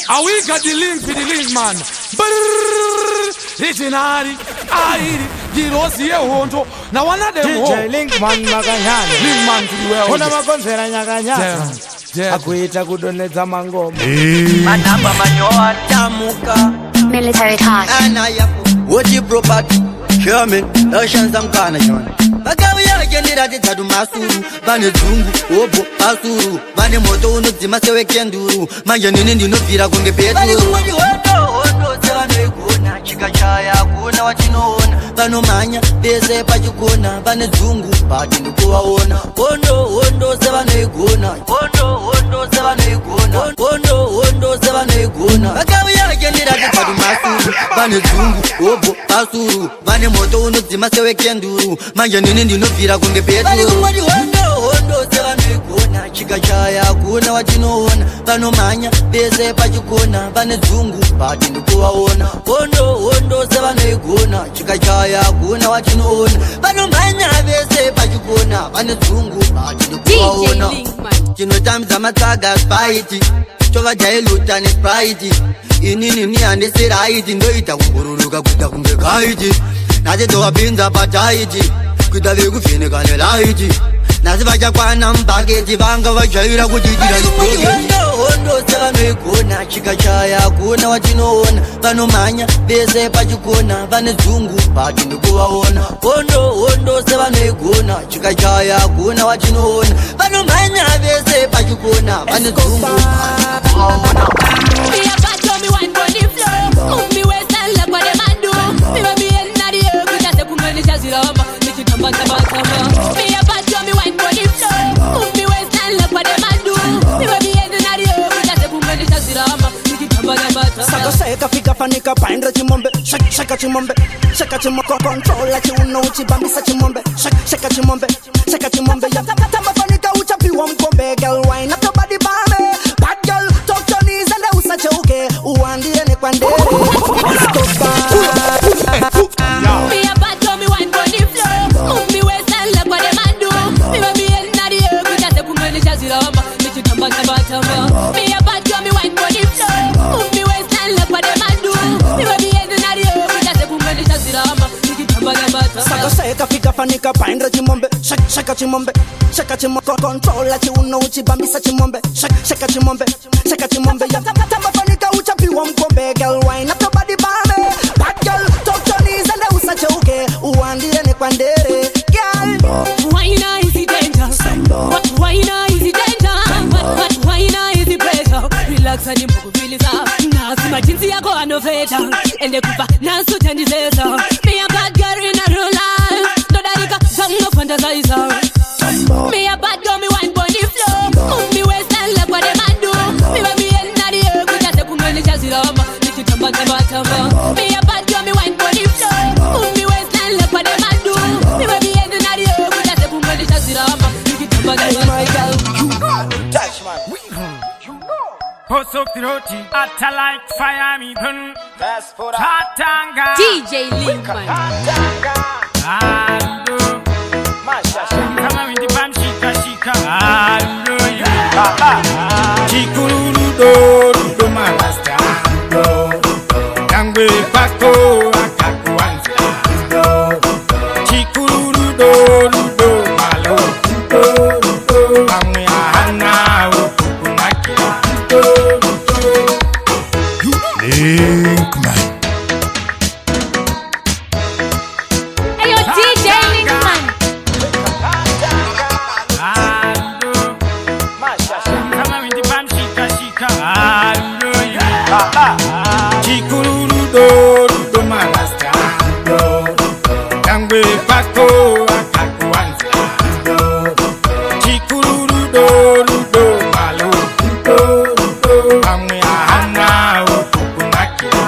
And we got the link for the link man. It's in Ari, Girosi Honto. Now one of them DJ Link man Maganyana. Link man to the world. Kuna makonzera nyakanyaka. Akuita kudoneza mangoma. Manamba manyoa tamuka. Military talk. Ana yapo. Woji property. Sherman. Ocean zamkana John. Bagawi ya gendira titadu masuru. Bane zungu. Obo. Asuru. Bane moto unuzima sewe kenduru. Manja nini ndinopira kunge petu. Bane kumwaji hondo. Sewa noigona. Chikachaya kuna wachinoona. Bano manya. Beze pachikona. Bane zungu. Bati ndukuwaona. Hondo sewa noigona. Hondo sewa noigona. Hondo sewa noigona. Bagawi ya gendira titadu masuru. Bane zungu. Obo. Asuru. Bane moto unuzima sewe kenduru. Manja nini ndinopira kunge petu. Bane kumwaji hondo sewa noigona. Chikachaya kuna wachinoona. Bano manya. Beze pachikona. Bane zungu. Bati ndukuwaona. Hondo sewa noigona. Chikachaya kuna wachinoona. Bano manya. Beze pachikona. Bane zungu. Bati ndukuwaona. Chino tamza mataga spaiti. Chova jailuta ni sprite. Inini ni andesi raiti. Ndoita kumbururuka kuta kunge kaiti. Nazi towa pinza pataiti. Kuta viku fini kane laiti. Nazi vaja kwa nambageti. Vanga vajaira kujitira hondo sewa noigona. Chikachaya kuna wachinoona. Bano manya beze pachikona. Bane zungu bati ndukuwaona. Hondo sewa noigona. Chikachaya kuna wachinoona. Bano manya beze pachikona. Bane zungu bati ndukuwaona. Me a bad girl, me wine on the floor. Move me waist and look what them a do. Me want me in the air, we just come and just rub. Me keep on tamba. Me a bad girl, me wine on the floor. Move me waist and look what them a do. Me want me in the air, we just come and just rub. Me keep on tamba. Saka seka fika fanika paindra chimombe. Shaka chimombe. Shaka chimoko control la chiuno uchibambisa chimombe. Shaka chimombe. Shaka chimombe. Ya tamba fanika uchapiwa mkombe. Girl wine up your body baby. Bad girl talk to knees and usachoke. Uandie ne kwandere. Me a bad girl, me wine on the floor. Move me waist and look what them a do. Me want me in the air, we just come and just rub. Me keep on tamba. Me a bad girl, me wine on the floor. Move me waist and look what them a do. Me want me in the air, we just come and just rub. Me keep on tamba. Saka seka fika fanika paindra chimombe. Shaka chimombe. Shaka chimoko control la chiuno uchibambisa chimombe. Shaka chimombe. Shaka chimombe. Ya tamba fanika uchapiwa mkombe. Girl wine up your body baby. Bad girl talk to knees and usachoke. Uandie ne kwandere. Girl Why not is it danger? Why not is it danger? Why not is it pressure? Relax and improve release up. Nasi majinsi yako anoveta. Ende kupa nasu tendizeza. Me a bad girl in a real life. No darika zango fantasizer. Me a bad girl, me wine on the floor. Move me waist and look what them a do. Me want me in the air, we just come and just rub. Me keep tamba. Me a bad girl, me wine on the floor. Move me waist and look what them a do. Me want me in the air, we just come and just rub. Me keep tamba. my girl. Touch man. Post up the roti, atta like fire me burn. That's for Tatanga. DJ Linkman. Ando. Come on with the bam shika. Ando you. Chikuru do malasta. Kangwe pako akaku anza. Chikuru do malo. Amwe ahana ukunakia. Linkman. Hey yo, DJ Linkman. Ando. Come on with the bam shika. Ando you. Chikuru do malasta. Kangwe pako akaku anza. Chikuru do malo. Amwe ahana ukunakia.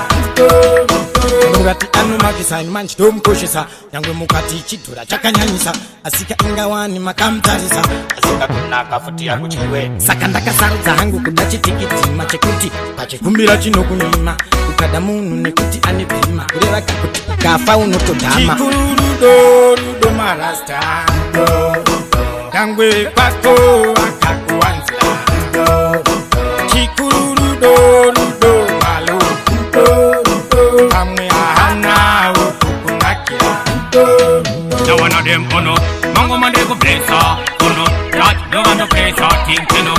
Murati anu magisa imanchi tomkoshesa. Yangwe mukati chitura chakanyanyisa. Asika ingawani makamtarisa. Asika kuna kafuti ya kuchiwe. Sakandaka saruza hangu kudachitikiti machekuti. Pachekumbira chino kunyima. Ukadamunu nekuti anipima. Kureva kakuti kafa unotodama. Chikuru do marasta. Kangwe pako akaku anza. Chikuru do them ono. Mango man they go blessa ono. That no one no pressa think you know.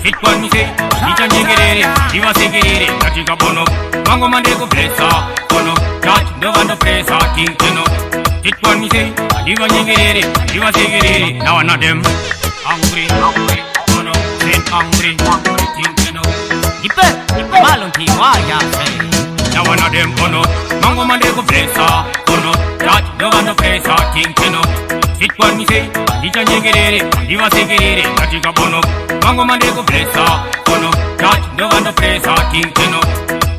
Sit one me say, Nicha nyengere, Diva segere, Katika bono. Mango man they go blessa ono. That no one no pressa think you know. Sit one me say, Diva nyengere, Diva segere. Now one of them hungry, ono. Then hungry, think you know. Ipe, malunti waya say. Now one of them ono. Mango man they go blessa ono. That no one no pressa think you know. Sit one me say, Nicha nyengere, Diva segere, Katika bono. Mango man they go blessa ono. That no one no pressa think you know.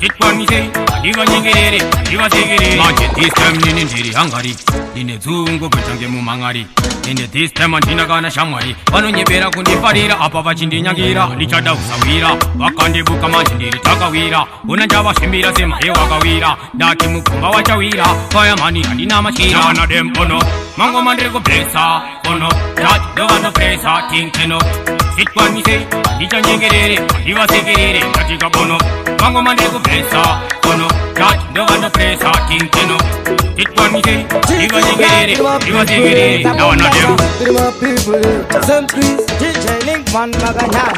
Sit one me say, Diva nyengere, Diva segere. Manje this time nini ndiri hangari. Nine zungu kuchange mumangari. Nine this time antina kana shamari. Vanonyebera kundifarira apa vachindinyangira. Lichada usawira, vakandibuka manje ndiri takawira. Unanjava shimbira sema he wakawira. Daki mukumba wachawira, fire money handina machira. Now one of them ono. Mango man they go blessa ono. That no one no pressa think you know. Sit one me say, Nicha nyengere, Diva segere, Katika bono. Mango man they go blessa ono. That no one no pressa think you know. Sit one me say, Diva nyengere, Diva segere. Now one of them. Prima people, some trees, DJ Linkman Maganyana.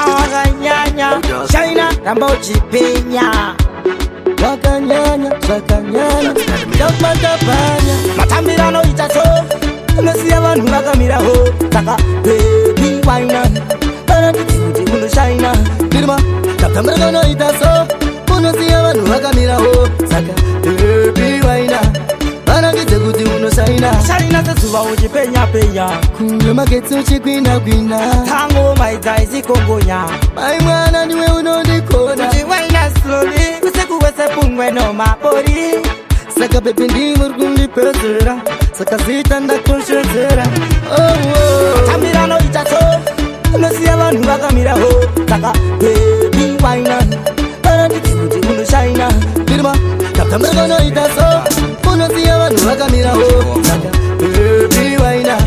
Maganyana, China, Rambochi Penya. Maganyana, Dogmatapanya. Matambira no itaso. Nasiya vanhu vakamira ho. Taka, baby, why not? Kuti muno China. Prima, matambira no itaso. Nasiya vanhu vakamira ho. Taka, baby, why not? Vanakidze kuti muno China. China sezuva uchipenya penya. Kune magetsi uchikwina kwina. Tango maidza isikongonya. Mai mwana ndiwe unondikona. Uchiwaina slowly. Kusekuwese pungwe no mapori. Saka baby ndimuri kundipedzera. Saka zita ndakushedzera. Oh tambira no itaso. Unosiya vanhu vakamira ho. Saka baby why not? Vanakidze kuti muno China. Birma tambira no itaso. Unosiya vanhu vakamira ho. Saka baby why not?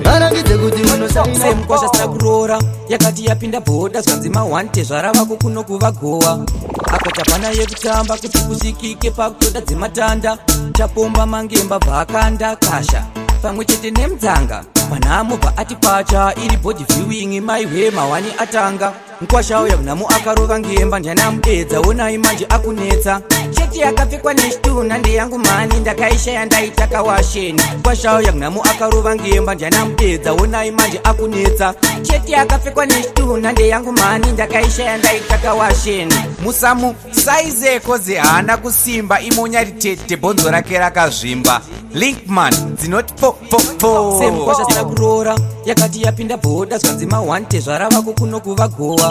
Vanakidze kuti muno China. Semkosha sina kurora. Yakati yapinda boda zvanzima wante zvarava kukuno kuvagowa. Akatapana yekutamba kuti kusikike pakutoda dzematanda. Chapomba mangemba bhakanda kasha pamwe chete nemdzanga. Manhamo paati pacha iri body viewing maiwe mawani atanga. Nkwashawo yamunhamu akarova ngemba ndianamudedza onai manje akunetsa. Cheti yakapfekwa neshituna ndeyangu mani ndakaishaya ndaitaka washeni. Nkwashawo yamunhamu akarova ngemba ndianamudedza onai manje akunetsa. Cheti yakapfekwa neshituna ndeyangu mani ndakaishaya ndaitaka washeni. Musamu saizeko zehana kusimba imonyari tete bonzo rake rakazvimba. Linkman dzinoti po. Semkosha sina kurora. Yakati yapinda boda zvanzima wante zvarava kukuno kuvagowa.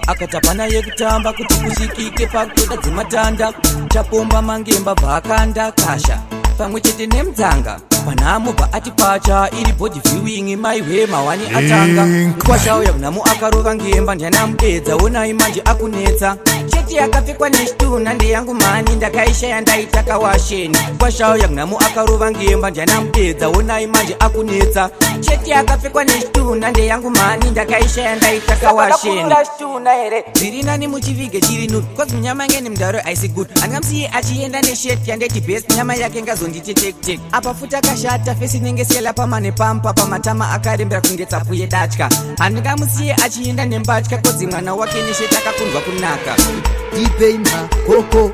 Akatapana yekutamba kuti kusikike pakutoda dzematanda. Chapomba mangemba bhakanda kasha pamwe chete nemdzanga. Manhamo paati pacha iri body viewing maiwe mawani atanga. Nkwashawo yamunhamu akarova ngemba ndianamudedza onai manje akunetsa. Cheti yakapfekwa neshituna ndeyangu mani ndakaishaya ndaitaka washeni. Nkwashawo yamunhamu akarova ngemba ndianamudedza onai manje akunetsa. Cheti yakapfekwa neshituna ndeyangu mani ndakaishaya ndaitaka washeni. Zviri nani muchivige chiri nude. Cause munyama ngeni mudaro aisi good. Angamsiye achienda nesheti yandeti best. Nyama yake ngazonditi tek. Apa futa kashata fesi nengesela pamane pampa pamatama akarembera kunge tsapu yedatya. Handingamusiye achienda nembatya kodzi mwana wake nesheti akakundwa kunaka. Tipeima koko,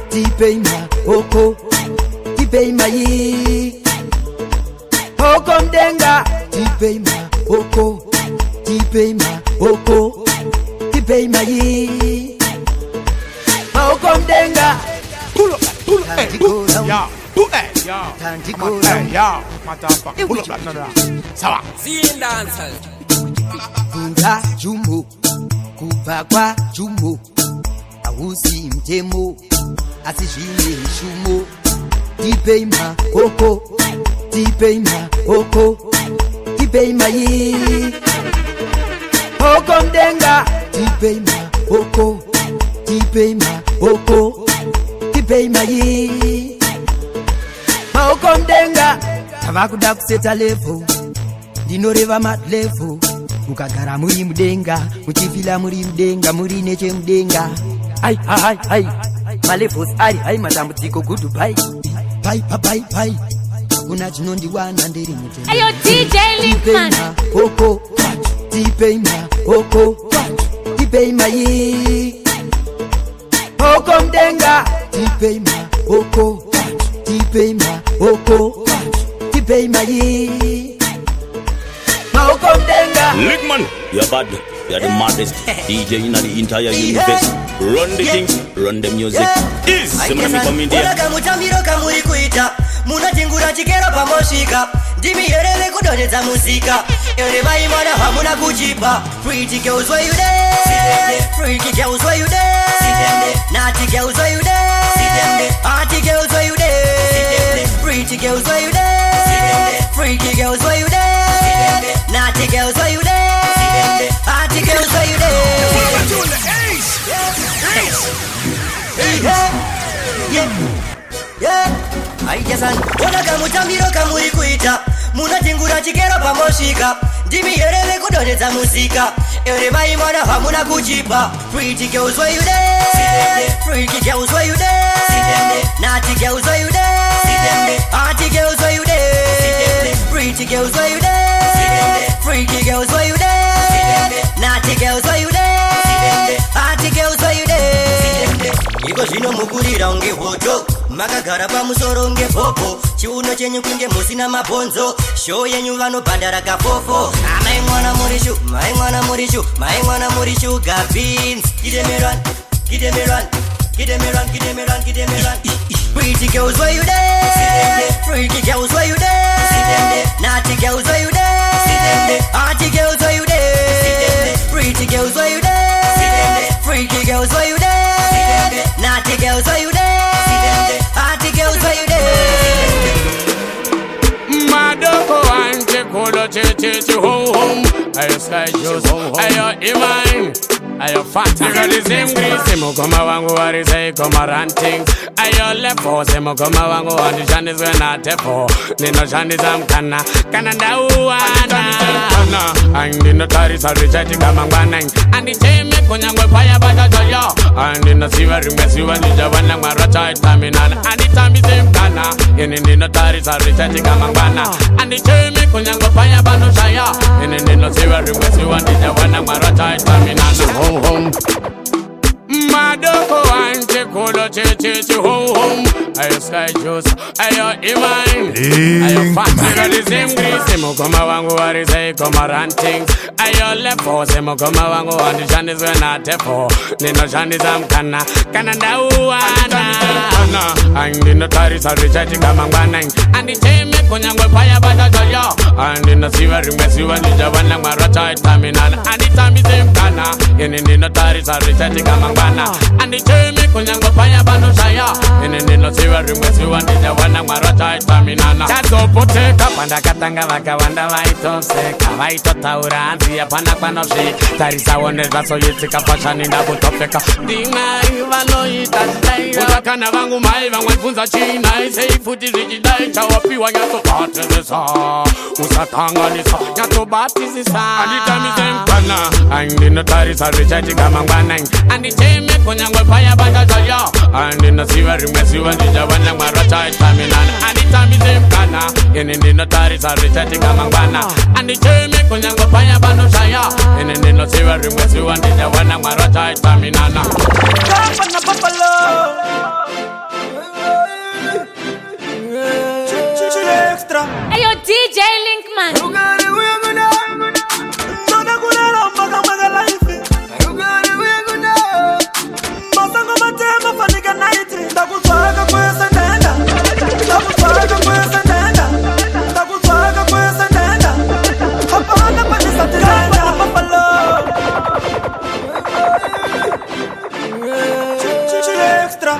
tipeima koko, tipeima yi. Koko mdenga, tipeima koko, tipeima koko, tipeima yi. Koko mdenga, Pull up, yeah. Yeah, matapa. Pull up that nada. Sawa. Seeing dancers. Vunga jumo, kubagwa jumo. Awusi mtemo, asishini shumo. Tipeima koko, tipeima koko, tipeima yi. Koko mdenga, tipeima koko, tipeima koko, tipeima yi. Koko mdenga, tavakuda kuseta level. Ndinoreva mat level. Mukagara muri mudenga, muchifila muri mudenga, muri neche mudenga. Ai, Malevos ari, ai matambudziko goodbye. Bye. kuna chinondiwana ndiri mutende. Ayo DJ Linkman Oko Tipeima Oko Tipeima yi Oko mdenga Tipeima Oko Tipeima Oko Tipeima yi Oko mdenga. Linkman, you're bad. You're the maddest DJ in the entire universe. Run the thing, run the music. Is someone coming there? Ola kamutamiro kamuri kuita. Munatingura chikero pamoshika. Dimi yerele kudoneza musika. Ere bai mwana hamuna kujipa. Pretty girls where you there? Freaky girls where you there? Naughty girls where you there? Arty girls where you there? Pretty girls where you there? Freaky girls where you there? Naughty girls where you there? Arty girls where you there? Aijasan, ona kamutamiro kamuri kuita. Munatingura chikero pamoshika. Dimi yerele kudoneza musika. Ere bai mwana hamuna kujipa. Pretty girls where you there? Freaky girls where you there? Naughty girls where you there? Arty girls where you there? Pretty girls where you there? Freaky girls where you there? Naughty girls where you there? Arty girls where you there? Iko zino mukurira unge hoto. Makagara pamusoro nge popo. Chiuno chenyu kunge musina mabonzo. Show yenyu vano bandara kafofo. Mai mwana murishu, mai mwana murishu, mai mwana murishu ga beans. Give me run, give me run, give me run, give me run, give me run. Pretty girls where you there? Freaky girls where you there? Naughty girls where you there? Arty girls where you there? Pretty girls where you there? Freaky girls where you there? Naughty girls where you there? Arty girls where you there? Madoko ante kolo che ho home. Ayo sky shows, ayo iman, ayo fat. Ayo the same grease, semo koma wangu wari say koma ranting. Ayo lepo, semo koma wangu andi shandi zwe na tepo. Nino shandi zamkana, kana ndauana. Andi no tari sari chati kama ngwanang. Andi cheme kunyangwe paya bata joyo. Andi no siwa ringa siwa nija wana ngwaracha itaminana. Andi tambi zemkana, yeni no tari sari chati kama ngwana. Andi cheme kunyangwe paya bano shaya. Yeni no siwa ringa siwa nija wana ngwaracha itaminana. Home home. Madoko ante kolo che ho home. Ayo sky juice, ayo iman, ayo fat. Ayo the same grease, semo koma wangu wari say koma ranting. Ayo lepo, semo koma wangu andi shandi zwe na tepo. Nino shandi zamkana, kana ndauana. Andi no tari sari chati kama ngwanang. Andi cheme kunyangwe paya bata joyo. Andi no siwa ringa siwa nija wana ngwaracha itaminana. Andi tambi zemkana, yeni no tari sari chati kama ngwana. Andi cheme kunyangwe paya bano shaya. Yeni no siwa ringa siwa nija wana ngwaracha itaminana. Chazopoteka panda katanga vaka wanda vaitoseka. Vaitotaura anzi ya pana kwanoshi. Tarisa wone vaso yitika pachani na kutopeka. Dingai vanoita chidaira. Utakana vangu mai vangwe funza china. Isei futi zijidai chawapiwa nyato patezesa. Usatanganisa nyato batizisa. Andita mizemkana. Andi no tarisa richaji kama ngwanang. Andi cheme kunyangwe paya bata joyo. Andi no siwa ringa siwa nija wana ngwaracha itaminana. Andi tambi zemkana. Yeni no tarisa richaji kama ngwana. Andi cheme kunyangwe paya bano shaya. Yeni no siwa ringa siwa nija wana ngwaracha itaminana. Kapana papalo. Extra. Ayo DJ Linkman Extra.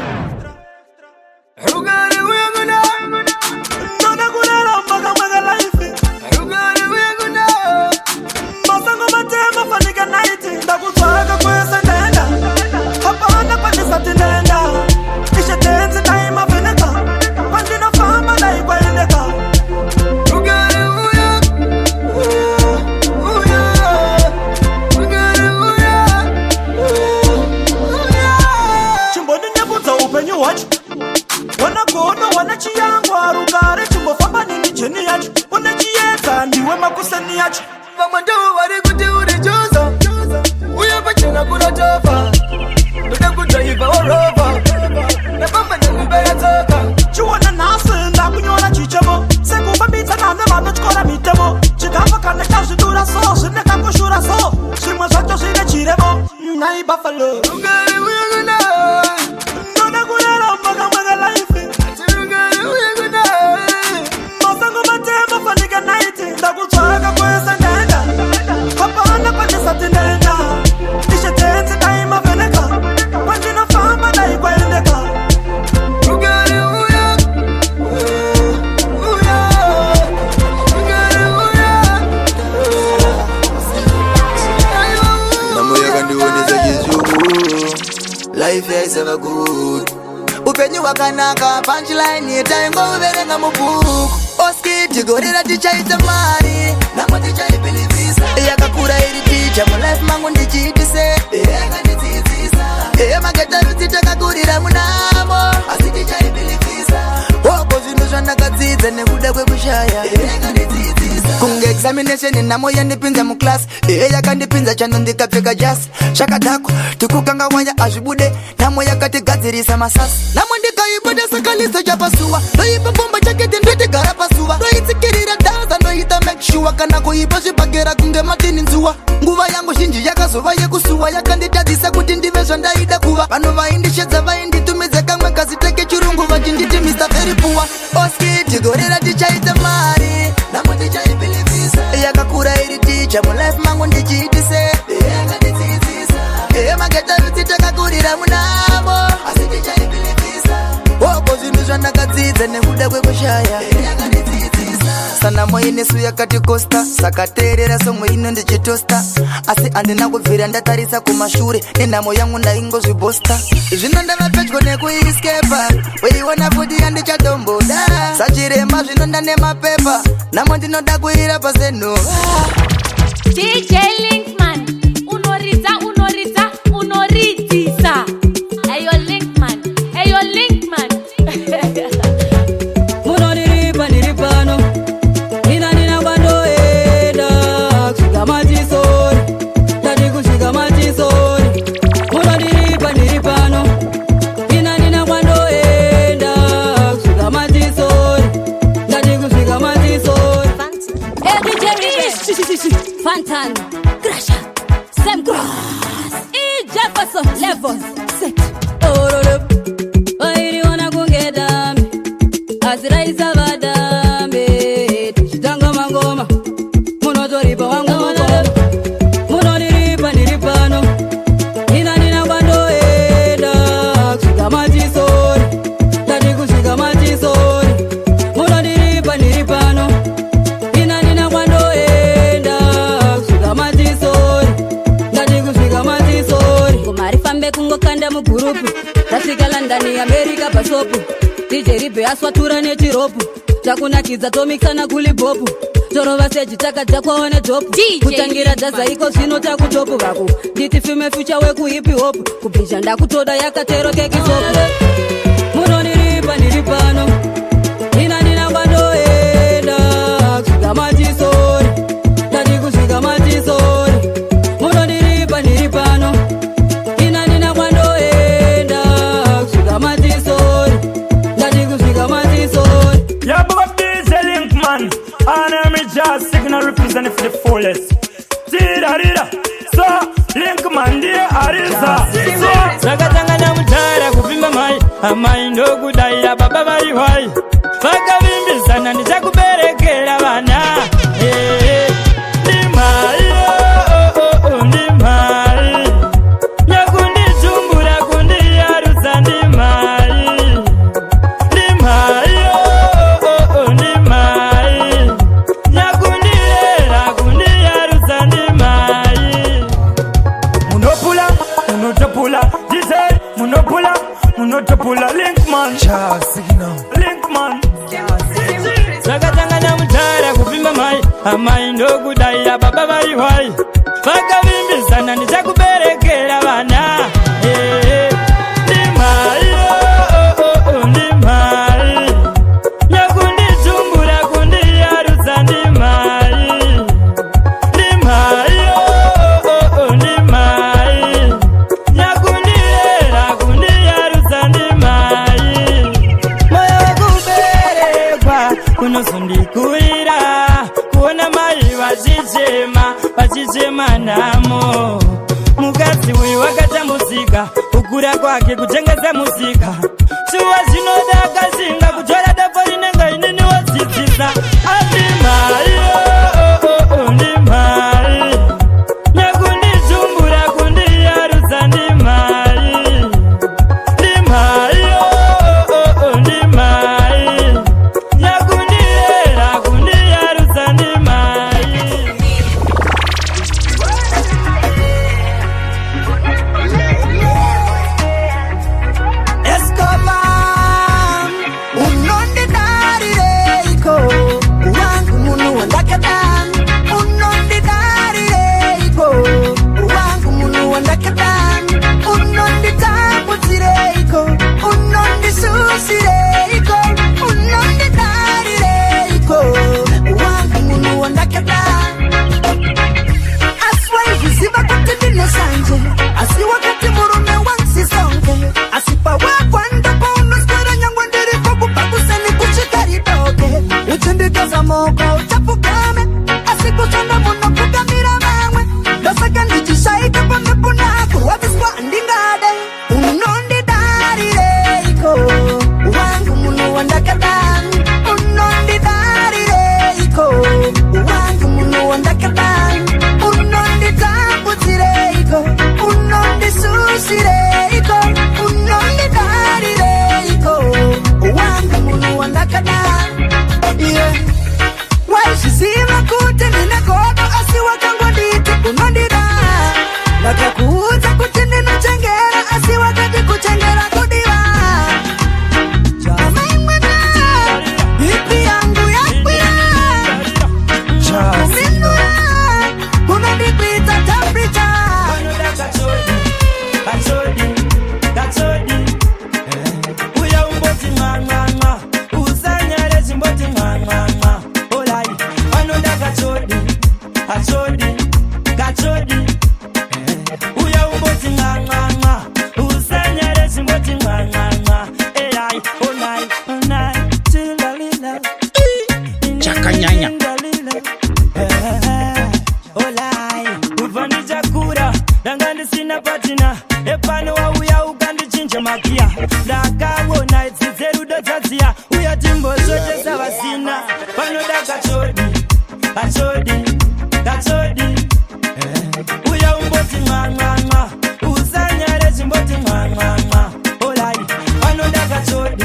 watch. Mama do what you could do the juice. We have a chin up on a tougher. But I could drive our rover. The mama never better talk. You want an answer and I'm going to chichamo. Say, go for me, and I'm the man that's going to meet them. Chicapa can the cash to do the sauce, and the capo shoot us all. She must have to see the chiremo. Nai buffalo. You got it, we're gonna. No, no, go around, Maga life. You got it, we're gonna. Masango Matema for the night. That will try to go as a denda. Papa, I'm not going to set in the This is the time of Veneca. When you know, farm and I go in the car. You got it, life is ever good. Upenyu wakanaka punchline itaingo uverenga mubook. Oskiti gorira ticha itamari namo ticha ipilivisa yakakura iri ticha mu life mangu ndichiitise yakanditsitsisa mageta rutitakakurira munamo asi ticha ipilivisa oko zvinhu zvandakadzidza nekuda kwekushaya yakanditsitsisa kunge examination namo yandipinza muclass yakandipinza chano ndikapfeka jasi zvakadhakwa tikukanga waya azvibude namo yakatigadzirisa masasi namo ndikaibata sakaliso chapasuwa ndoipa mbomba chakete ndotigara pasuva ndoitsikirira dhaza ndoita make sure kana kuipa zvibhagera kunge matini nzuwa nguva yangu zhinji yakazova yekusuwa yakanditadzisa kuti ndive zvandaida kuva vanhu vaindishedza vainditumidza kamwe kaziteke chirungu vachinditi Mr. Very Poor oskiti gorera tichaita mari namo tichaipilivisa yakakura iri ticha mulife mangu ndichiitise yakanditsitsisa mageta rutitakakurira munamo asi tichaipilivisa oko zvinhu zvandakadzidza nekuda kwekushaya yakanditsitsisa sanamo inesu yakatikosta sakateerera somwe ino ndichitosta asi andina kubvira ndatarisa kumashure nenhamo yangu ndaingozvibosta zvino ndava pedyo nekuiskepa weiona futi yandichatomboda sachirema zvino ndane mapepa namo ndinoda kuira pasenova DJ Linkman unoridza unoridzisa Ayo Linkman Munoniripa niripano Nina kwandoenda kusvika matisori Ndati kusvika matisori Munoniripa niripano Nina kwandoenda kusvika matisori Ndati kusvika matisori Fantan Crusher Sam Grass Jefferson Levels Set Wairiona kunge dambe Asiraisa vadambe Tichitanga mangoma Munotoripa wangu mukoma Munoniripa niripano Nina kwandoenda kusvika matisori Ndati kusvika matisori Munoniripa niripano Nina kwandoenda kusvika matisori Ndati kusvika matisori Kumarifambe kungokanda mugurupu Tasvika London America pasopu DJ Ribe aswatura nechiropu Takunakidza tomixana kulipopu Torova seji takadza kwaone topu Kutangira dhaza iko zvino takutopu vaku Nditi filme future weku hipi hopu Kubhisha ndakutoda yakatero kekisopu Munoniripa niripano Nina kwandoenda kusvika matisori Ndati kusvika matisori Munoniripa niripano Nina kwandoenda kusvika matisori Ndati kusvika matisori Yeah, but up DJ Linkman and I'm just signal representing for the fullest Tira So, Linkman dear Arisa Sakatangana mutara kupimba mai Amai ndokudaya baba vari wai Vakavimbisana ndichakuberekera vana Ndimai Ndimai Nyakunditumbura kundiyarutsa ndimai Ndimai Ndimai Nyakundirera kundiyarutsa ndimai Munopula, DJ Munotopula Linkman Linkman Sakatangana mutara kupimba mai Amai ndokudaya baba vari wai Vakavimbisana ndichakuberekera vana Ndimai Ndimai Nyakunditumbura kundiyarutsa ndimai manamo. Mukadzi uyu wakatambudzika, kukura kwake kutengesa muzika. Shuwa zvinoda akashinga kutora dafo rinenge inini wadzidzisa. Andimai ndimai nyakundijumbura kundiyarudza ndimai ndimai ndimai nyakundiyera kundiyarudza ndimai. Escobar, unondidarireiko, wangu munu wandakadan. Unondidarireiko, wangu munu wandakadan. Unonditabudzireiko, unondisusireiko, unondidarireiko, wangu munu wandakadan. Aswaiziva kuti ndine sanje, asi wakati murume wansisonge. Asipa wakwanda paunoswera nyangwe ndiriko kupakuseni kuchikaridoke. Uchindikaza moko uchapukame, asikuchanda muno kugamira mamwe. Ndosaka ndichishaika pamepunaku waviswa ndingade. Unondidarireiko, wangu munu wandakadani. Unondidarireiko, wangu munu wandakadani. Unonditabudzireiko, unondisusireiko, unondidarireiko, wangu munu wandakadani. Yeah. Waishiziva kuti ndine godo asi wakangonditi unondida. Vakakuudza kuti ndinochengera asi wakati kuchengera kudiva. Mama imwana, bipi yangu yakwira. Kuminura, unondikuita temperature. Uya umboti mwa usanyare chimboti mwa olai vanoda kachodi uya umboti mwa usanyare chimboti mwa elai onai chilalila Chakanyanya. olai uvani chakura danga ndisina patina epano wauya ukandichinja makia ndakaona dzidze rudo dzadziya uya timbozvotesa vasina panoda kachodi uya umboti mwa usanyare chimboti mwa olai panoda kachodi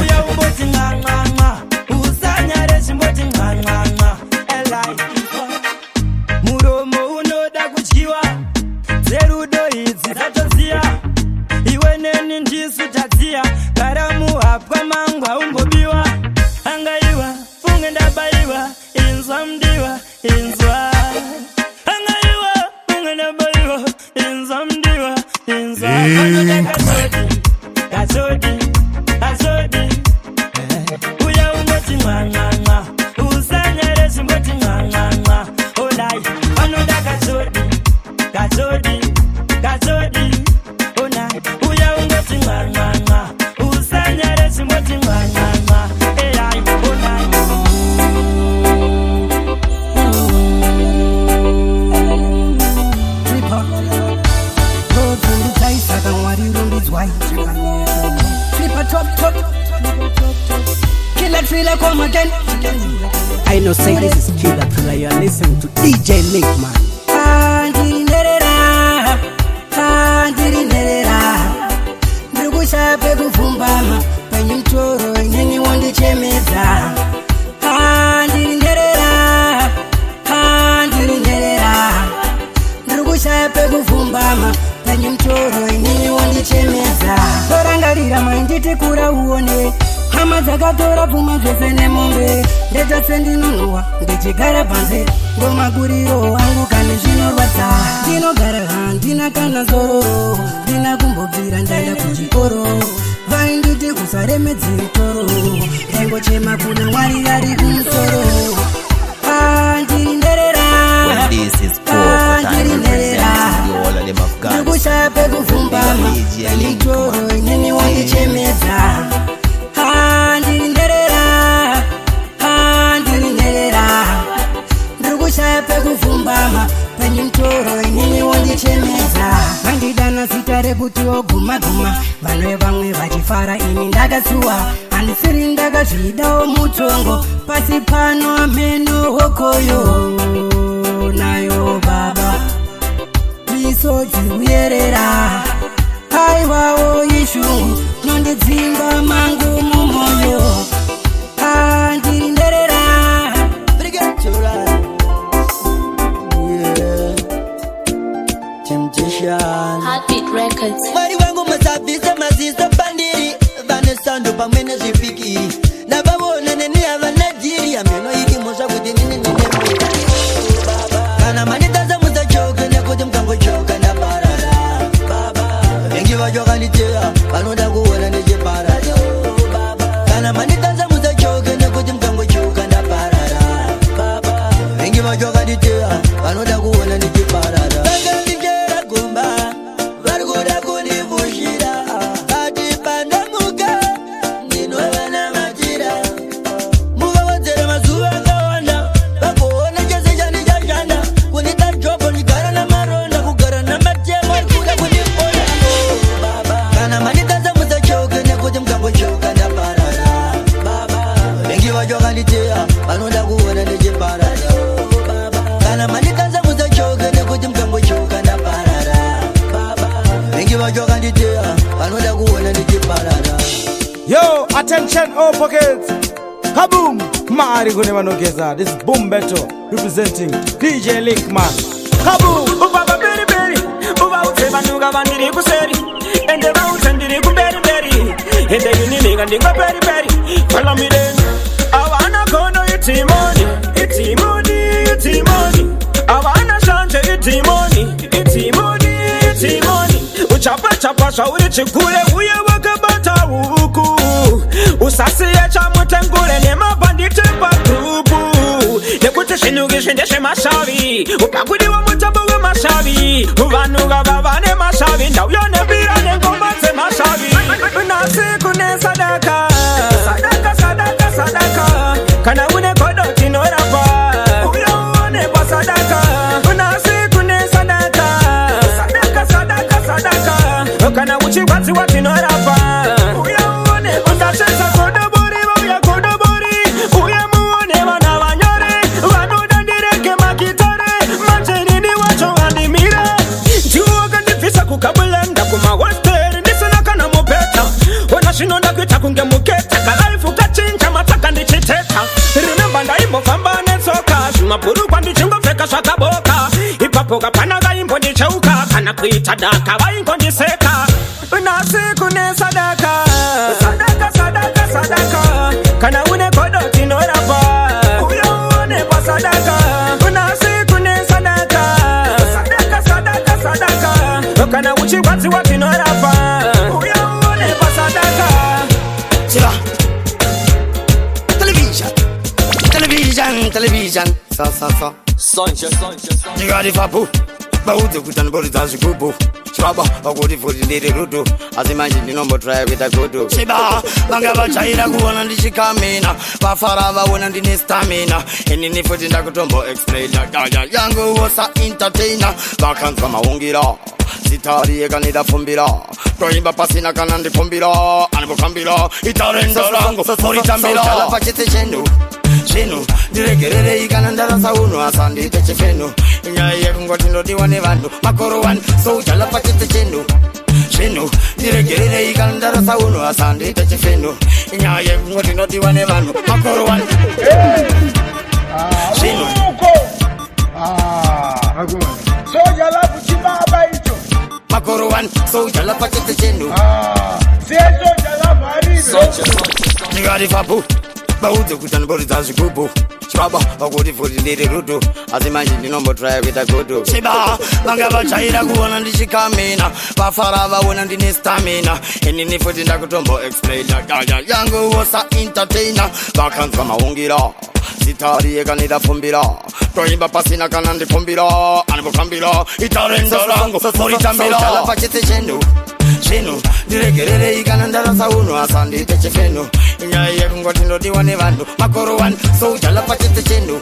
uya umboti mwa usanyare chimboti mwa elai muromo unoda kudyiwa dzerudo idzi dzatoziya iwe neni ndisu tadziya karamuhapwa mangu haumbobiwa angaiwa funge ndabaiwa inzwa mdiwa inzwa angaiwa funge ndabaiwa inzwa mdiwa inzwa kachodi uya umboti mwa usanyare chimboti mwa olai vanoda kachodi onai uya ungoti mwa usanyare chimboti mwa elai onai Saka mwari rumbidzwai. Flipper top. Killer Thriller come again. I know say this is Killer Thriller. You are listening to DJ Linkman. Ndirikushape kufumbama penye mtoro nyinyi wandichemedza. Ndirikushape kufumbama penye mtoro nyinyi wandichemedza. Torangarira mainditi kura uone hama dzakatora pfuma zvese nemombe. Ndeta sendinonowa ndichigara panze ngomaguriro angu kane zvinorwadza. Ndinogara handina kana zororo, ndina kumbobvira ndaenda kuchikoro. Vainditi kusaremedzere toro, ndaingochema kuna Mwari ari kumusoro. Ndikushape kufumbama nditoro inini wandichemedza. Ndiri nderera wandichemedza vandidana zita rekuti oguma-guma vanwe vamwe vachifara ini ndakasuwa handisiri ndakazvidawo mutongo pasi pano ameno hokoyo nayo baba misodzi uyerera aiwawo ishungu nondidzinga mangu mumoyo andirinderera Heartbeat Records. Mari wangu masabisa mazisa pandiri vane sando pamene zvifikiri navavona neni avanajiri ameno iki musha kuti nini nenepiri kana manitaza musachoke nekuti mukangochoka ndaparara vengi vachokaniteya vanoda kuona necheparara kana manitaza musachoke nekuti mukangochoka ndaparara vengi vachokaniteya vanoda kuona necheparara vanoda kuona necheparara kana manitaza musachoke nekuti mukangochoka ndaparara vengi vachokanditea vanoda kuona necheparara. Yo, attention all pockets. Kaboom! Mari kune vanogeza. This is Boom Beto representing DJ Linkman. Kaboom! Ubaba beri beri, uba uteba nuga vandiri kuseri, ende ba utendiri kuberi beri, ende yunilinga ndinga beri beri, follow me then. Awana kono itimoni, itimoni, itimoni. Awana shanje itimoni, itimoni, itimoni. Uchapa chapa shauri chikule uye wakabata huku. Usasi ya chamutengule ne mabandite pa grupu. Nekuti shinugi shindeshe mashavi, ukakudi wa mutabu wa mashavi. Uvanuga vavane mashavi, ndauyone bira nengomate mashavi. Unasiku ne sadaka, sadaka, sadaka, sadaka. Kana une kodo tinorapa, uyaone kwa sadaka. Unasiku ne sadaka, sadaka, sadaka, sadaka. Kana uchi wati wati norapa, uyaone undacheza kodo bori, uya kodo bori. Uya muone wana wanyore, wanuda ndireke makitore. Macheni ni wacho animira, juwa kandifisa kukabulenda kuma wasteri. Nisana kana mopeta, wana shinonda kuita kunge muketa. Kalaifu kachinja mataka ndichiteta. Remember ndaimbo famba netsoka, shumapuru kwa ndichingo feka shakaboka. Ipapoka panaga imbo ndichauka, kana kuita daka, waingo ndiseka. Unasiku ne sadaka, sadaka, sadaka, sadaka. Kana une kodo tinorapa, uyaone kwa sadaka. Unasiku ne sadaka, sadaka, sadaka, sadaka. Kana uchi wati wati norapa, uyaone kwa sadaka. Chila television, television, television. Sa. Sunshine. Nigari fapu, baude kutan bori tazi kubu. Shaba, agudi furi ndiri rudu. Azimaji ninombo try with a kudu. Shiba, banga bachaira kuona ndishikamina. Bafara baona ndini stamina. Enini futi ndakutombo explainer. Yangu wosa entertainer. Bakanza maungira. Sitari ega nidafumbira. Toimba pasina kana ndifumbira. Anibukambira. Itarendora. Moritambira. Chala pachete chenu. Chenu. Ndiregerere ikana ndarasa uno. Asandi teche fenu. Inyaye kungoti ndodiwa ne vandu. Makoro one. So chala pachete chenu. Chenu. Ndiregerere ikana ndarasa uno. Asandi teche fenu. Inyaye kungoti ndodiwa ne vandu. Makoro one. Chenu. Soja la kuchimaba hicho. Makoro one. So chala pachete chenu. Zezo jala marido. Nigari fapu. Baude kutan bori tazi kubu. Shaba, agudi furi ndiri rudu. Azimaji ninombo try with a kudu. Shiba, banga bachaira kuona ndishikamina. Bafara baona ndini stamina. Enini futi ndakutombo explainer. Yangu wosa entertainer. Bakanza maungira. Sitari ega nidafumbira. Toimba pasina kana ndifumbira. Anibukambira. Itarendora. Moritambira. Chala pachete chenu. Chenu. Ndiregerere ikana ndarasa uno. Asandi teche fenu. Inyaye kungoti ndodiwa ne vandu. Makoro one. So chala pachete chenu.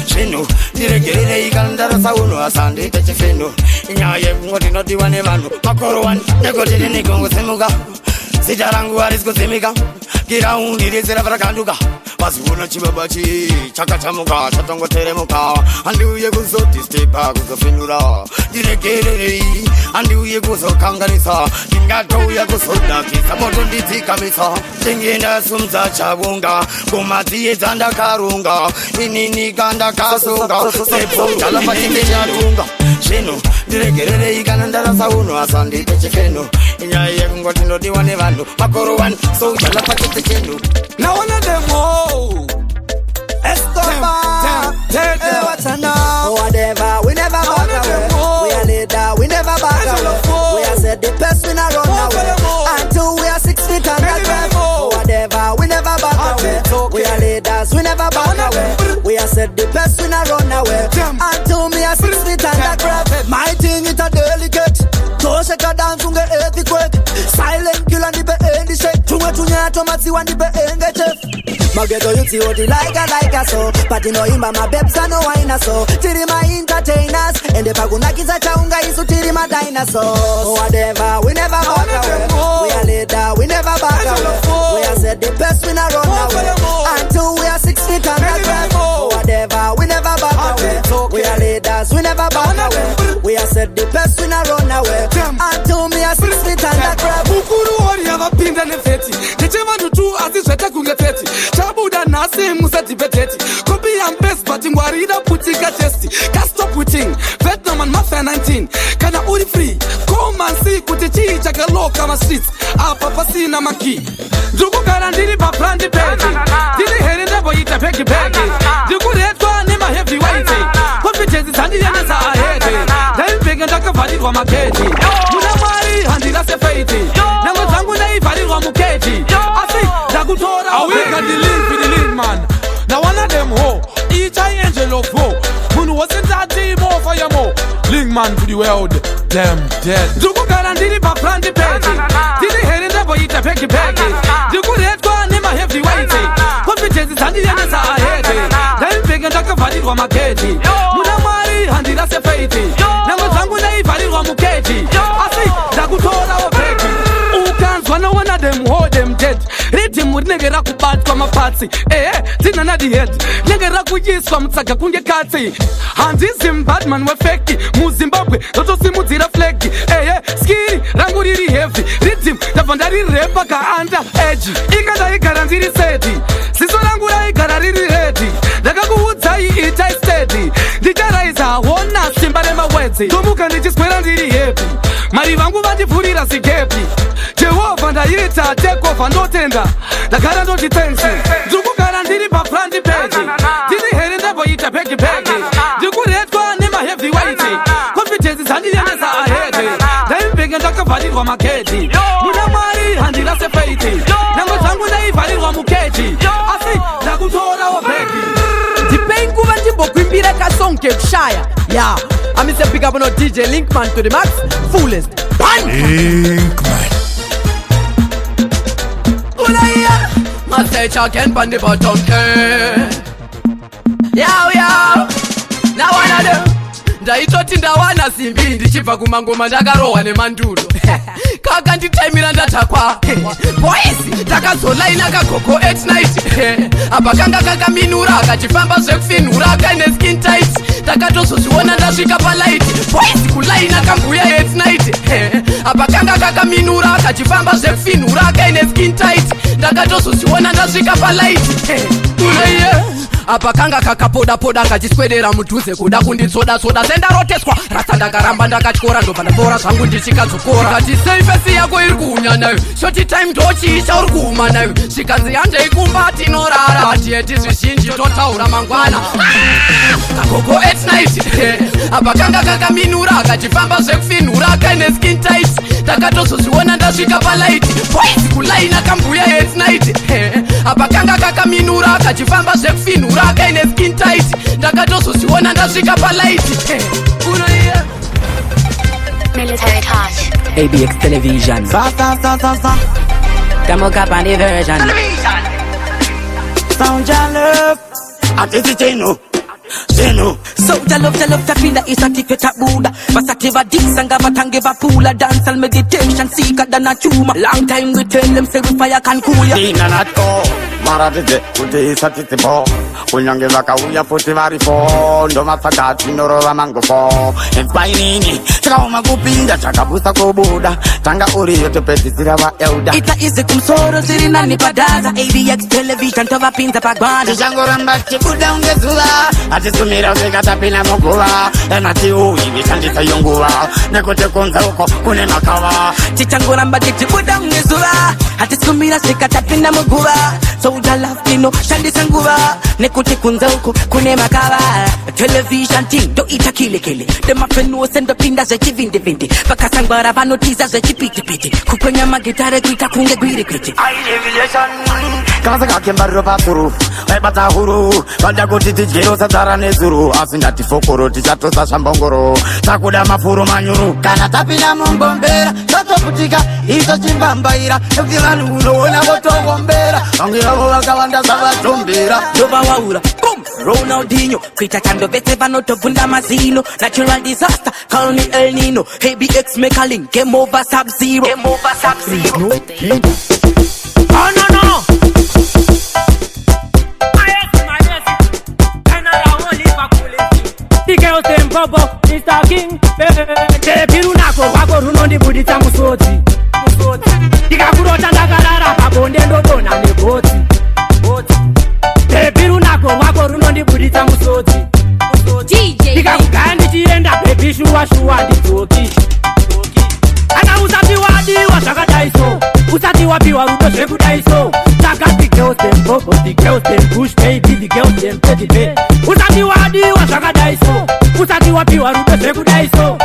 Zvino ndiregerere ikandara sauno asandi techifino Inyaye ngoti nodiwane vanhu makoro wani negoti ndinigongosimuka Zita rangu harizikusimika Giraundi rizira varakanduka Vaziona chibabachi chakachamuka chatongoteremuka Andiuye kuzodistepa kuzofinura Ndiregerere andiuye kuzokanganisa Ndingatouya kuzodakisa moto ndidzikamisa Ndingenda sumza chavunga Kumadziye dzandakarunga Inini kandakasunga Sepo chalapa chindenyatunga Zvino ndiregerere ikanandara sauno asandite chifeno Inyaye ngoti nodiwane vanhu makoro wani so chalapa chitechendo Now one of them, oh, Escobar, what's enough? Whatever, we never back away. We are leader, we never back away. We are said the best we not run away. Until we are 6 feet under ground. Whatever, we never back away. We are leaders, we never back away. We are said the best we not run away. Until we are 6 feet under ground. My thing is a delicate. Don't shake a dance on the earthquake. Silent killer ni be endi shake. Tunya tomati wani be enge chef. Mageto yuti odi like a so. Pati no imba my babes and no wine so. Tiri my entertainers. And the pagunakiza chaunga isu tiri my dinosaurs. Whatever, we never back away. We are leader, we never back away. We are said the best we not run away. Until we are 6 feet under ground. Whatever, we never back away. We are leaders, we never back away. We are said the best we not run away. Until we are 6 feet under ground. Ukuru ori avapinda nefeti. Nechevanhu tu azizveta kunge feti. Chabuda nasi musadhibheteti. Copy and paste but ngwarida putika testi. Can't stop waiting. Vietnam and Mafia 19. Kana uri free. Come and see kuti chii chakaloka ma streets. Apa pasina maki. Ndikugara ndiri pa brand page. Ndiri here ndamboita pegi pegi. Ndikuretwa nema heavyweight. Competence dzandiendesa ahead. Ndaibhega ndakavharirwa makeji. Muna Mwari handira sefeiti. Nyama dzangu ndaivharirwa mukeji. Asi ndakutora aweka the link with the link man. Now one of them ho. Each angel of ho. Munu wasn't that team more for your mo. Link man to the world. Damn dead. Ndikugara ndiri pa brand page. Ndiri here ndamboita pegi pegi. Ndikuretwa nema heavyweight. Competence dzandiendesa ahead. Ndaibhega ndakavharirwa makeji. Muna Mwari handira sefeiti. Nyama dzangu ndaivharirwa mukeji. Asi ndakutora wapegi. Ukanzwa no one of them hold them dead. Rhythm rinenge rakubatwa mapatsi. Dzina nadi head. Rinenge rakuyiswa mutsaga kunge katsi. Handisi Batman wefeki. Muzimbabwe ndotosimudzira flagi. Skiri rangu riri heavy. Rhythm ndabva ndarirepa kaanda edge. Ikadaigara ndiri seti. Ziso rangu raigara riri ready. Ndakakuudzai itai steady. Ndicharaisa hona simba remawedzi. Tomuka ndichiswera ndiri happy. Mari vangu vandipfurira sigepi. Jehovah ndaita take over ndotenda. Ndagara ndoti thanks. Ndikugara ndiri pa brand page. Ndiri here ndamboita pegi pegi. Ndikuretwa nema heavyweight. Competence dzandiendesa ahead. Ndaibhega ndakavharirwa makeji. Muna Mwari handira sefeiti. Nyama dzangu ndaivharirwa mukeji. Asi ndakutora wapegi. Ndipenguva ndimbokwimbira kasonke kushaya. Yeah, I'm a big up on DJ Linkman to the max. Fullest. Linkman. Ulaya. Must talk and pan the bottom. Yo. Now one of them. Ndaitoti ndawana simbi ndichibva kumangoma ndakarohwa nemandulo. Kaka nditaimira ndatakwa. Boys takazolaina kagogo at night. Apa kanga kakaminura akachifamba zvekufinhura akaine skin tight. Takatozozviona ndasvika palight. Boys kulaina kambuya at night. Apa kanga kakaminura akachifamba zvekufinhura akaine skin tight. Takatozozviona ndasvika palight. Apa kanga kakapoda kachiswedera mudhuze kuda kunditsoda sendaroteswa rasa ndakaramba ndakatyora ndobva ndapora zvangu ndichikadzokora kati sei fesi yako iri kuunya nayo shoti time ndochiisha uri kuuma nayo zvikanzi handeikumba tinorara hatiyeti zvizhinji totaura mangwana kagogo at night apa kanga kakaminura akachifamba zvekufinhura akaine skin tight takatozozviona ndasvika palight boys kulaina kambuya at night apa kanga kakaminura akachifamba zvekufinhura akaine skin tight ndakatozozviona ndasvika palight. Military touch. ABX television. Come on, up on the version. Sound your love. Atiti chino. Zeno Soja love tapinda isatife tabuda Basativa disanga vatange vapula Dancehall meditation seeker than a tumor. Long time we tell them say we fire can cool ya Dina natko Maratite Uti isatite po Unyange vaka uya puti varifo Ndo masagati norova mango po Enfainini Chaka umagupinda Chaka busa kubuda Tanga uri yote peti sirawa euda Ita izi kumsoro sirina ni padaza ABX television tova pinza pagbana Changoramba chibuda ungezula Ati sumira usika tapina mokua Enati ui vishandisa yunguwa Nekote kunza uko kune makawa Chichangoramba chibuda ungezula Ati sumira usika tapina mokua Soja love pino shandisa nguwa Nekote kunza uko kune makawa Television team do ita kile Dema fenu sendo pinda ze chivindi vindi Baka sangbara vanotiza ze chipiti piti Kukwenya magitare kuita kunge gwiri kwiti Aviation Kaza kakembaro paturu Ebata huru Banda kuti tijero sadara nezuru Asingati fokoro tichatosa shambongoro Takuda mafuru manyuru Kana tapina mungombera Toto putika Ito chimbambaira Yukilanu unoona voto gombera Angira waka wanda sava chombera Dova waura Boom Ronaldinho Kuita chando vete vanoto vunda mazino Natural disaster Call me El Nino ABX make a link Game over Sub-Zero Game over Sub-Zero Oh no no Girls them bobo, Mr. King, Tepiru nako, wako runondi budita musoti Ikakurota ndakarara, kabonde ndodona neboti Tepiru nako, wako runondi budita musoti Ikakugandi chienda, baby shuwa nditoki Ana usati wadiwa, shakadaiso Usati wapiwa rudo, shekudaiso The girls them bobo, the girls them push baby, the girls them teddy bear Usati wadiwa, shakadaiso Usati wapiwa rudo, shekudaiso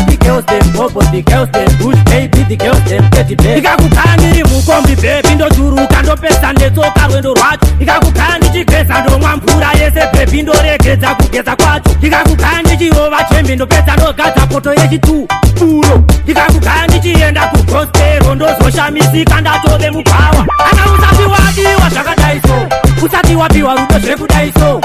The girls them bobo, the girls them push baby, the girls them teddy bear Ikakukaya niri mukombi baby, ndo churuka, ndo pesa netoka rwendo rwacho Ikakukaya ndichigeza, ndo mwamvura yese baby, ndo regeza kugeza kwacho Ikakukaya ndichirova chembe, ndo pesa ndo gaza poto yechitu Puro, ikakukaya ndichienda kugospero, ndo zosha misika, ndatove mupawa Ana usati wadiwa, shakadaiso Usati wapiwa rudo, shekudaiso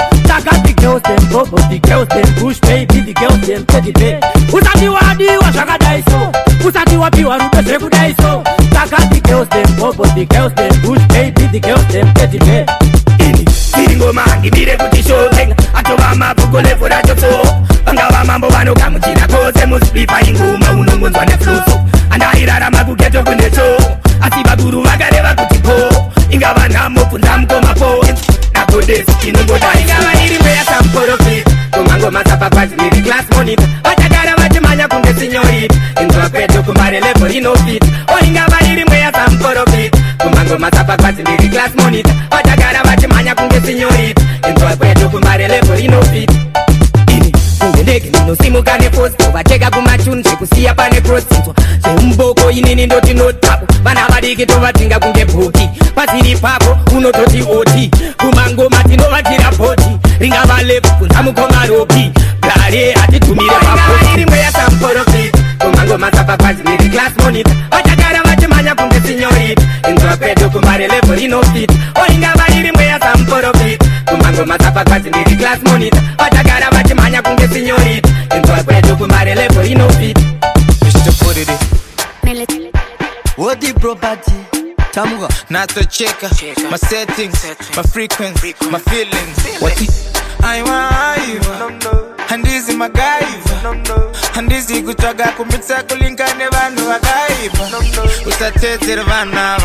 The girls them bobo, the girls them push baby, the girls them teddy bear Usati wadiwa, shakadaiso Usati wapiwa rudo, shekudaiso The girls them bobo, the girls them push baby, the girls them teddy bear Siringo mangi bire kutishotenga Atova mapuko lefu rajoso Bangawa mambo wano kamuchira kose Musipipa inguma unongonzwa nefluso Andahirara makugeto kundecho Asibaguru wagareva kutipo Ingawa namo punza mkoma po Nakodesi kinungoda Ingawa irimwe ya samporofi Kumango masapa kwa ziniri class monitor Watagara wachimanya kunge sinyorita Inzwa kwetu kumare lepo inofit Ingawa irimwe ya samporofi Kumango masapa kwa ziniri class monitor Watagara wachimanya kunge sinyorita Inzwa kwetu kumare lepo inofit Ndege nino simu kane post Wachega kumachuni sikusiya pane crossintwa Mboko inini ndoti notapo Vana vadiki tovatinga kunge bhuki Pasiri papo unototi oti Kumango mati novatira poti Ringa valepu kunza mukoma ropi Blare ati tumire papo Inga irimwe ya samporofi Kumango masapa kwa ziniri class monitor Wachagara wachimanya kunge sinyorita Inzwa kwetu kumare lepo inofit Inga irimwe ya samporofi Kumango masapa kwa ziniri class monitor Wachagara wachimanya kunge sinyorita Inzwa kwetu kumare lepo inofit Mr. Put What the property? Tamuga. Not to check my settings, my frequency, my feelings. What I want, and this is my guy. And this is good to go kumita kulinka nevanu agaiba. Utatete vana,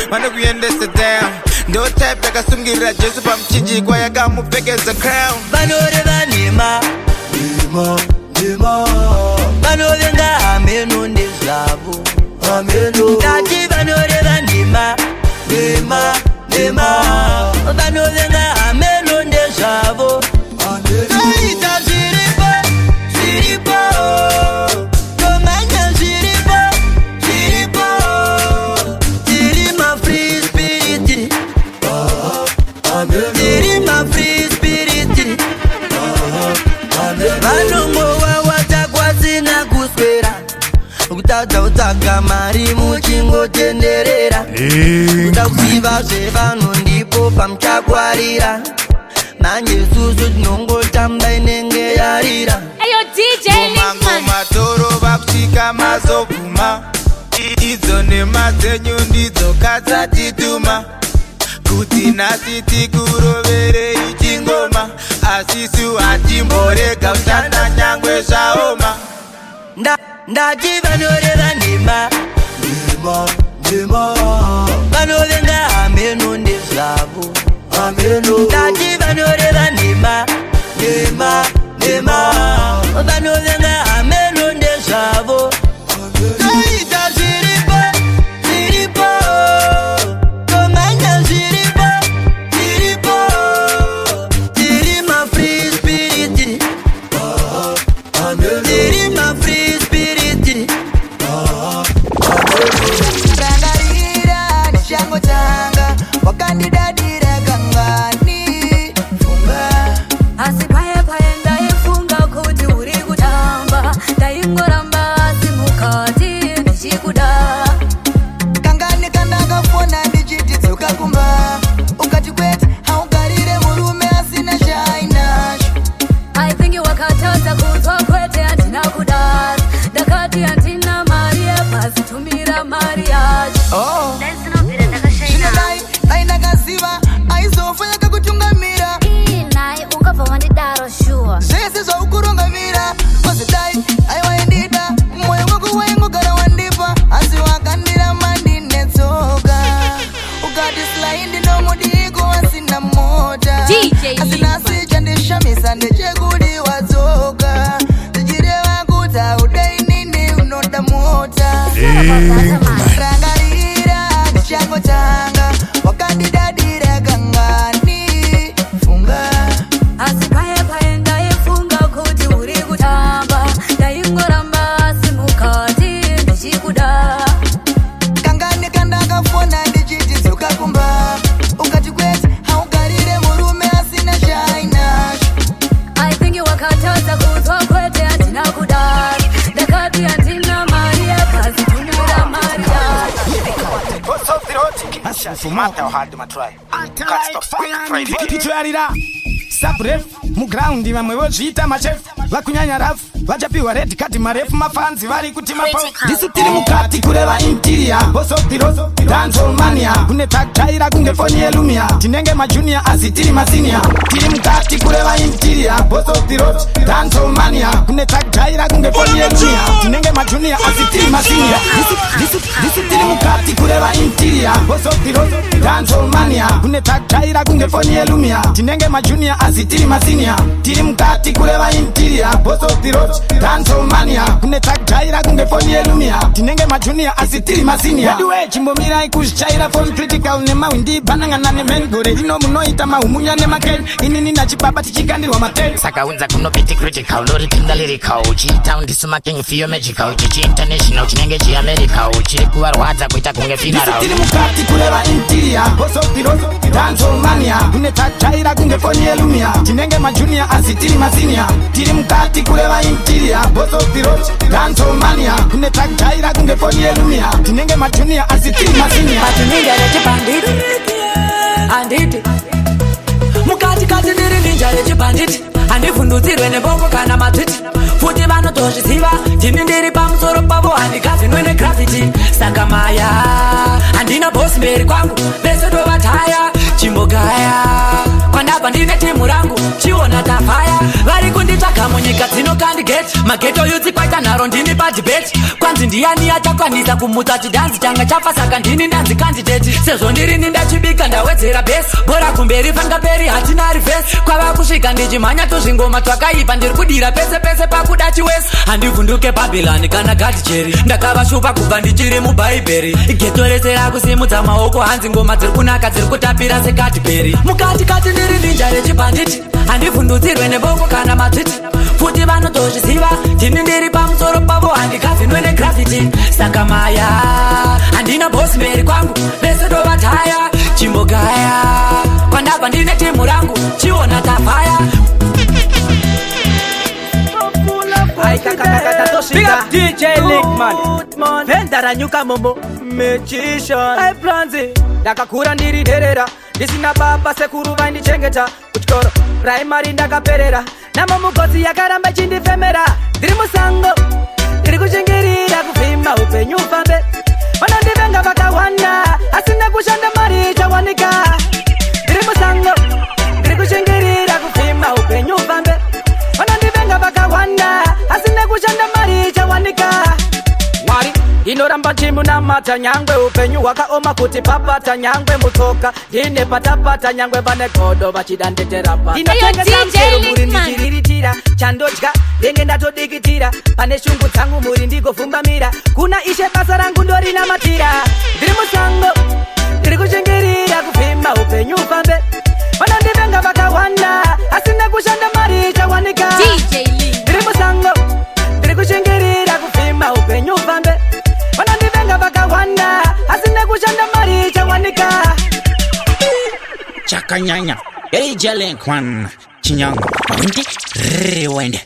mana kuyende down. Don't type like a sungira just from Chiji kwa yaga mupegeza crown. Banore vanima, banore nga amenu ndizabu. Tati banore vanima, banore nga amenu ndizabu. Zaita ziripo, tomanya ziripo, zirima free spirit, zirima free spirit. Vanongo wawatakwa zina kuswera Kutata utaka mari muchingo tenderera Kutakusiva zvevano ndipo pamchakwarira manje susu tinongotamba inenge yarira. Ayo DJ Linkman matoro vakutika mazoguma idzo nemadzenyu ndidzo kadzatituma kuti nasi tikurovere ichingoma asisu hatimborega ushanda nyangwe zvaoma ndati vanoreva ndima vanovenga hameno ndezvavo ndati vanoreva ndima vanovenga hameno ndezvavo toita zviripo tomanya zviripo tiri mafree spirit tiri mafree spirit rangarira nishango changa wakandidadira kangani funga asi paye ndaifunga kuti uri kutamba ndaingoramba asi mukati ndichikuda kangani kandakafona ndichiti dzoka kumba ukati kwete haugarire murume asina shainacho I think wakatadza kuzwa kwete handina kudara ndakati handina mari yepasi tumira mari yacho zvinodai dai ndakaziva aizofa yakakutungamira naye ungabva wandidaro shuwa zvese zvaukurongamira kozidai aiwaindida mwoyo wako waingogara wandipa asi wakandira mandinetsoka ukati slaindi nomudiko asina mota asina si chandishamisa ndechekudi wadzoka tichireva kuti haudai nini unoda mota rangarira ndichango tanga wakandidadira kangani funga asi paye ndaifunga kuti uri kutamba ndaingoramba asi mukati ndichikuda kangani kandakafona ndichiti dzoka kumba ukati kwete haugarire murume asina shainacho I think wakatadza kuzwa kwete handina kudara ndakati handina mari yepasi tumira mari yacho sabref mugroundi vamwe vozviita machefu vakunyanya rafu vachapiwa red card marefu mafanzi vari kuti mapo ndisu tiri mukati kureva interior boss of the rose dancehall mania kune taktaira kunge foni yelumia tinenge majunia asi tiri masinia tiri mukati kureva interior boss of the rose dancehall mania kune taktaira kunge foni yelumia tinenge majunia asi tiri masinia ndisu tiri mukati kureva interior boss of the rose dancehall mania kune taktaira kunge foni yelumia tinenge majunia asi tiri masinia tiri mukati kureva interior boss of the road dancehall mania kune taktaira kunge foni yelumia tinenge majunia asi tiri masinia wewe chimbomirai kuzchaira phone critical nemawindi banangana nemengore ino munoita mahumunya nemaken inini nachibaba tichikandirwa maten saka unza kunopiti critical lori tinda lyrical uchitown dismaking fio magical chichi international chinenge chi america chiri kuvarwadza kuita kunge funeral tiri mukati kureva interior boss of the road dancehall mania kune taktaira kunge foni yelumia tinenge majunia asi tiri masinia tiri mukati kureva interior boss of the road dancehall mania kune taktaira kunge foni yelumia tinenge majunia asi tiri masinia atinenge rechibanditi anditi mukati kati ndiri ninja rechibanditi handivhundutsirwe nebongo kana matwiti futi vanotozviziva ndini ndiri pamusoro pavo handikazinwe negravity saka maya handina bosi mberi kwangu vese tovataya chimbogaya kwandabva ndine timu rangu chiona tafaya vari kunditsvaga munyika dzinokandigeti mageto yutsi kwaita nharo ndini padibeti kwanzi ndiyani achakwanisa kumutsa chidhanzi changa chafa saka ndini ndanzi kandideti sezvo ndirini ndachibika ndawedzera besi bora kumberi pangaperi hatina rivhesi kwava kusvika ndichimhanya tuzvingoma twakaipa ndiri kudira pese pese pakuda chiwesi handivhunduke bhabhilani kana gadhijeri ndakavashupa kubva ndichiri mubhaibheri geto rese rakusimudza maoko hanzi ngoma dziri kunaka dziri kutapira sekadhibheri mukati kati ndiri ninja rechibhanditi handivhundutsirwe nebongo kana matwiti futi vanotozviziva ndini ndiri pamusoro pavo handikazinwe negravity saka maya handina bosi mberi kwangu vese tovataya chimbogaya kwandabva ndine timu rangu chiona tafaya Big up DJ Linkman Venda ranyuka momo Magician Hai planzi Ndakakura ndiri derera Ndisina baba sekuru vaindichengeta chitoro primary ndakaperera namamugozi yakaramba chindifemera ndiri musango ndiri kushingirira kuvhima upenyu ufambe vanondivenga vakawanda asina kushanda mari chawanika ndiri musango ndiri kushingirira kuvhima upenyu ufambe vanondivenga vakawanda asina kushanda mari chawanika mwari inoramba chimu namata nyangwe upenyu hwakaoma kuti papata nyangwe mutsoka ndine patapata nyangwe vane godo vachidandeterapa inotengesamsero muri ndichiriritira chandodya ndenge ndatodikitira pane shungu dzangu muri ndigovhumbamira kuna ishe basa rangu ndorinamatira ndiri musango ndiri kushingirira kuvhima upenyu ufambe vanondivenga vakawanda asina kushanda mari chawanika ndiri musango ndiri kushingirira kuvhima upenyu ufambe vanondivenga vakawanda asina kushanda mari chawanika chakanyanya DJ Link One Chinyango Rewind